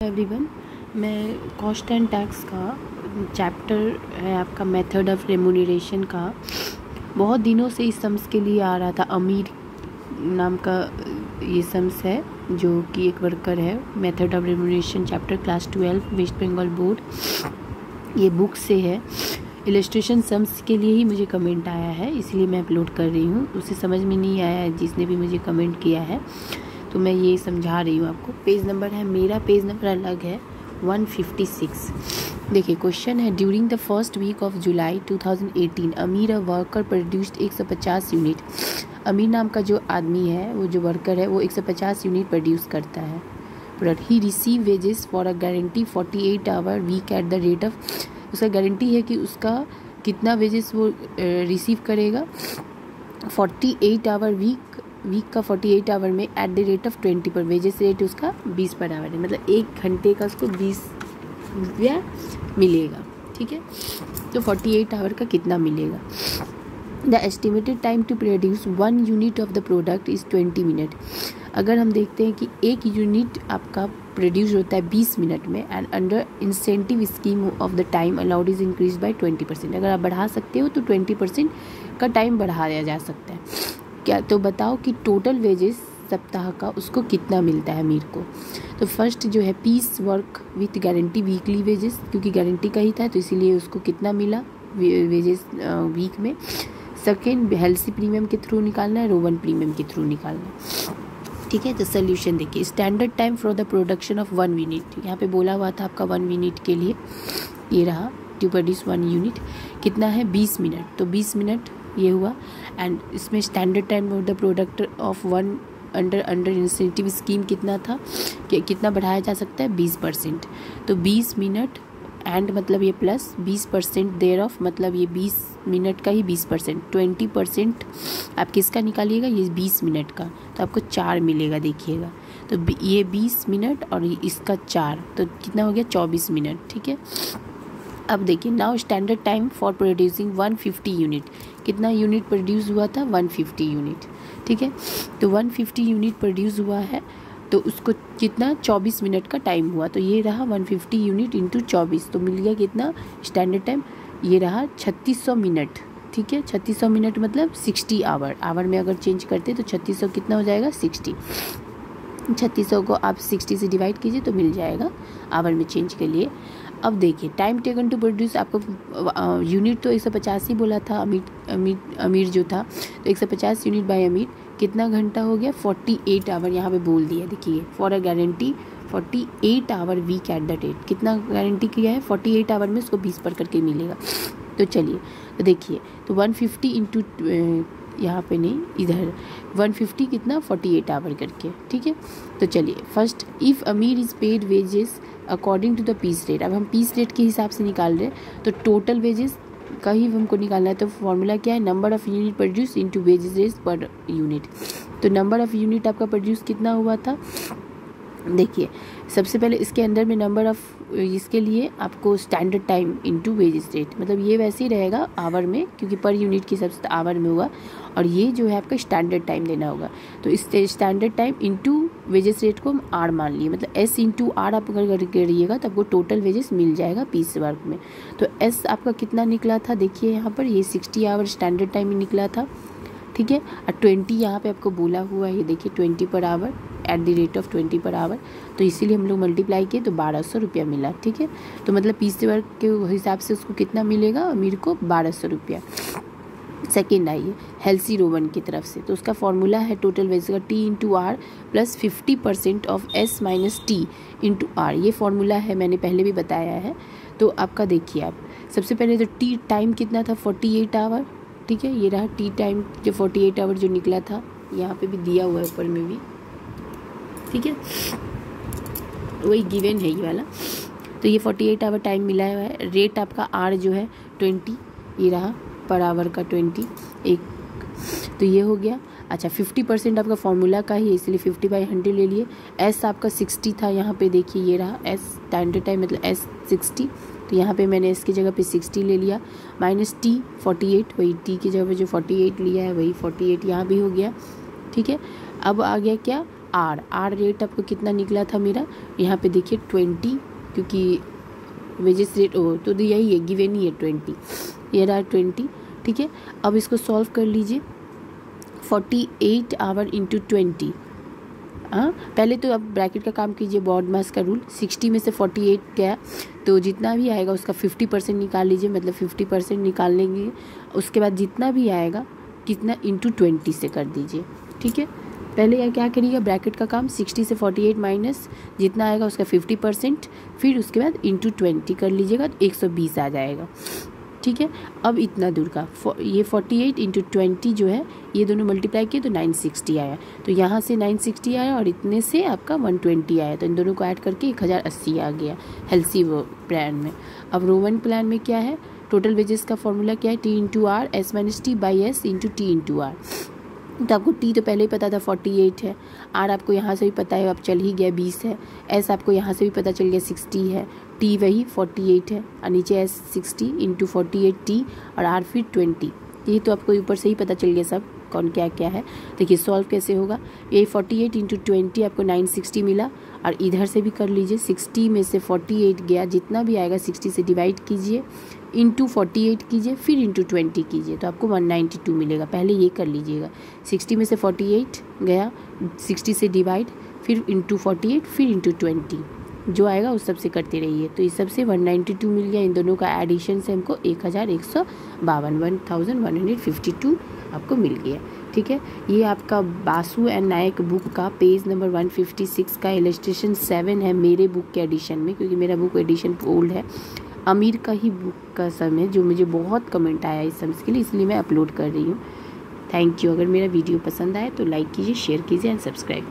Everyone, मैं cost and tax का chapter है आपका मेथड ऑफ रेम्यूनरेशन का। बहुत दिनों से इस सम्स के लिए आ रहा था। अमीर नाम का ये सम्स है जो कि एक वर्कर है। Method of remuneration chapter class 12 West Bengal board, ये बुक से है। इलस्ट्रेशन सम्स के लिए ही मुझे कमेंट आया है, इसलिए मैं अपलोड कर रही हूँ। उसे समझ में नहीं आया है जिसने भी मुझे कमेंट किया है, तो मैं ये समझा रही हूँ आपको। पेज नंबर है, मेरा पेज नंबर अलग है 156। देखिए क्वेश्चन है, during the first week of July 2018 Amir a worker produced 150 unit. अमीर नाम का जो आदमी है, वो जो वर्कर है, वो 150 यूनिट प्रोड्यूस करता है product. He receive wages for a guarantee 48 hour week at the rate of, उसका गारंटी है कि उसका कितना वेजेस वो रिसीव करेगा 48 आवर वीक का 48 आवर में एट द रेट ऑफ 20 पर। वेजेस रेट उसका 20 पर आवर है, मतलब 1 घंटे का उसको 20 रुपया मिलेगा। ठीक है, तो 48 आवर का कितना मिलेगा। The estimated time to produce 1 unit of the product is 20 minute. अगर हम देखते हैं कि 1 यूनिट आपका प्रोड्यूस होता है 20 मिनट में, and under incentive scheme of the time allowed is increase by 20%। अगर आप बढ़ा सकते हो तो 20% का टाइम बढ़ाया जा सकता है। क्या तो बताओ कि टोटल वेजेस सप्ताह का उसको कितना मिलता है अमीर को। तो फर्स्ट जो है piece work with guarantee weekly wages, क्योंकि गारंटी का ही था तो इसीलिए उसको कितना मिला वेजेस वीक में। सेकेंड हेल्सी प्रीमियम के थ्रू निकालना है, रोवन प्रीमियम के थ्रू निकालना है। ठीक है, तो सोल्यूशन देखिए, standard time for the production of 1 unit, यहाँ पे बोला हुआ था आपका 1 यूनिट के लिए, ये रहा टू प्रोड्यूस 1 यूनिट कितना है 20 मिनट, तो 20 मिनट ये हुआ। एंड इसमें standard time of the product of 1 under incentive scheme कितना था कि कितना बढ़ाया जा सकता है 20%, तो 20 मिनट एंड मतलब ये प्लस 20% देयर ऑफ, मतलब ये 20 मिनट का ही 20%, 20% आप किसका निकालिएगा, ये 20 मिनट का, तो आपको 4 मिलेगा। देखिएगा तो ये 20 मिनट और इसका 4, तो कितना हो गया 24 मिनट। ठीक है, अब देखिए now standard time for producing 150 unit, कितना यूनिट प्रोड्यूस हुआ था 150 यूनिट। ठीक है, तो 150 यूनिट प्रोड्यूस हुआ है तो उसको कितना 24 मिनट का टाइम हुआ, तो ये रहा 150 यूनिट इंटू 24, तो मिल गया कितना स्टैंडर्ड टाइम, ये रहा 3600 मिनट। ठीक है, 3600 मिनट मतलब 60 आवर में अगर चेंज करते तो 3600 कितना हो जाएगा 60। 3600 को आप 60 से डिवाइड कीजिए तो मिल जाएगा आवर में चेंज के लिए। अब देखिए टाइम टेकन टू प्रोड्यूस, आपको यूनिट तो 150 ही बोला था अमीर जो था, तो 150 यूनिट बाय अमीर कितना घंटा हो गया 48 आवर, यहाँ पे बोल दिया। देखिए for a guarantee 48 hour week at the rate, कितना गारंटी किया है 48 आवर में उसको 20 पर करके मिलेगा। तो चलिए तो देखिए, तो 150 इंटू यहाँ पे नहीं, इधर 150 कितना 48 आवर करके। ठीक है, तो चलिए first if Amir is paid wages according to the piece rate, अब हम पीस रेट के हिसाब से निकाल रहे हैं, तो टोटल वेजेस का ही हमको निकालना है। तो फॉर्मूला क्या है, number of unit produce into wages per unit. तो नंबर ऑफ़ यूनिट आपका प्रोड्यूस कितना हुआ था, देखिए सबसे पहले इसके अंदर में नंबर ऑफ़, इसके लिए आपको standard time into wages rate, मतलब ये वैसे ही रहेगा आवर में, क्योंकि पर यूनिट की सबसे आवर में हुआ, और ये जो है आपका स्टैंडर्ड टाइम देना होगा। तो इस standard time into wages rate को हम आर मान लिए, मतलब एस इंटू आर आप अगर करिएगा तो आपको टोटल वेजेस मिल जाएगा पीस वर्क में। तो एस आपका कितना निकला था, देखिए यहाँ पर ये 60 आवर स्टैंडर्ड टाइम में निकला था। ठीक है, और 20 यहाँ पे आपको बोला हुआ है, ये देखिए 20 per hour eight the rate of 20 per hour, तो इसीलिए हम लोग मल्टीप्लाई किए तो 1200 रुपया मिला। ठीक है, तो मतलब पीस वर्क के हिसाब से उसको कितना मिलेगा अमीर को 1200 रुपया। सेकेंड आइए हेल्सी रोवन की तरफ से, तो उसका फॉर्मूला है टोटल वेज का T into R plus 50% of S minus T into R, ये फॉर्मूला है, मैंने पहले भी बताया है। तो आपका देखिए आप सबसे पहले तो टी टाइम कितना था 48 आवर। ठीक है, ये रहा टी टाइम जो 48 आवर जो निकला था, यहाँ पे भी दिया हुआ है ऊपर में भी। ठीक है, वही गिवन है ये वाला, तो ये 48 आवर टाइम मिला हुआ है। रेट आपका आर जो है 20, ये रहा पर आवर का 20 एक, तो ये हो गया। अच्छा 50% आपका फॉर्मूला का ही है, इसलिए 50/100 ले लिए। एस आपका 60 था, यहाँ पे देखिए ये रहा एस स्टैंडर्ड टाइम मतलब एस 60, तो यहाँ पे मैंने इसकी जगह पे 60 ले लिया, माइनस टी 48, वही टी की जगह पे जो 48 लिया है वही 48 यहाँ भी हो गया। ठीक है, अब आ गया क्या आर रेट आपको कितना निकला था मेरा, यहाँ पे देखिए 20, क्योंकि वेजेस रेट तो यही है, गिवन ही है 20, ये रहा 20। ठीक है, अब इसको सॉल्व कर लीजिए। 48 आवर इंटू 20। हाँ, पहले तो अब ब्रैकेट का काम कीजिए, बॉड मास का रूल। 60 में से 48 गया तो जितना भी आएगा उसका 50% निकाल लीजिए, मतलब 50% निकाल लेंगे। उसके बाद जितना भी आएगा कितना इंटू 20 से कर दीजिए। ठीक है, पहले यह क्या करिएगा, ब्रैकेट का काम 60 से 48 माइनस जितना आएगा उसका 50%, फिर उसके बाद इंटू 20 कर लीजिएगा तो 120 आ जाएगा। ठीक है, अब इतना दूर का ये 48 इंटू 20 जो है, ये दोनों मल्टीप्लाई किए तो 960 आया। तो यहाँ से 960 आया और इतने से आपका 120 आया, तो इन दोनों को ऐड करके 1080 आ गया हेल्सी प्लान में। अब रोमन प्लान में क्या है, टोटल वेजेस का फॉर्मूला क्या है, T into R S minus T by S into T into R. तो आपको टी तो पहले ही पता था 48 है, आर आपको यहाँ से भी पता है, अब चल ही गया 20 है, एस आपको यहाँ से भी पता चल गया 60 है, टी वही 48 है और नीचे एस 60 इंटू 48 टी और आर फिर 20। ये तो आपको ऊपर से ही पता चल गया सब कौन क्या क्या है। देखिए सॉल्व कैसे होगा, ये 48 इंटू 20 आपको 960 मिला, और इधर से भी कर लीजिए। 60 में से 48 गया, जितना भी आएगा 60 से डिवाइड कीजिए, इंटू 48 कीजिए, फिर इंटू 20 कीजिए तो आपको 192 मिलेगा। पहले ये कर लीजिएगा, 60 में से 48 गया, 60 से डिवाइड, फिर इंटू 48, फिर इंटू 20, जो आएगा उस सब से करते रहिए। तो इस सब से 192 मिल गया। इन दोनों का एडिशन से हमको 1152 आपको मिल गया। ठीक है, ये आपका बासु एंड नायक बुक का पेज नंबर 156 का इलस्ट्रेशन 7 है मेरे बुक के एडिशन में, क्योंकि मेरा बुक एडिशन ओल्ड है। अमीर का ही बुक का सम है, जो मुझे बहुत कमेंट आया इस सम्स के लिए, इसलिए मैं अपलोड कर रही हूँ। Thank you. अगर मेरा वीडियो पसंद आए तो लाइक कीजिए, शेयर कीजिए एंड सब्सक्राइब।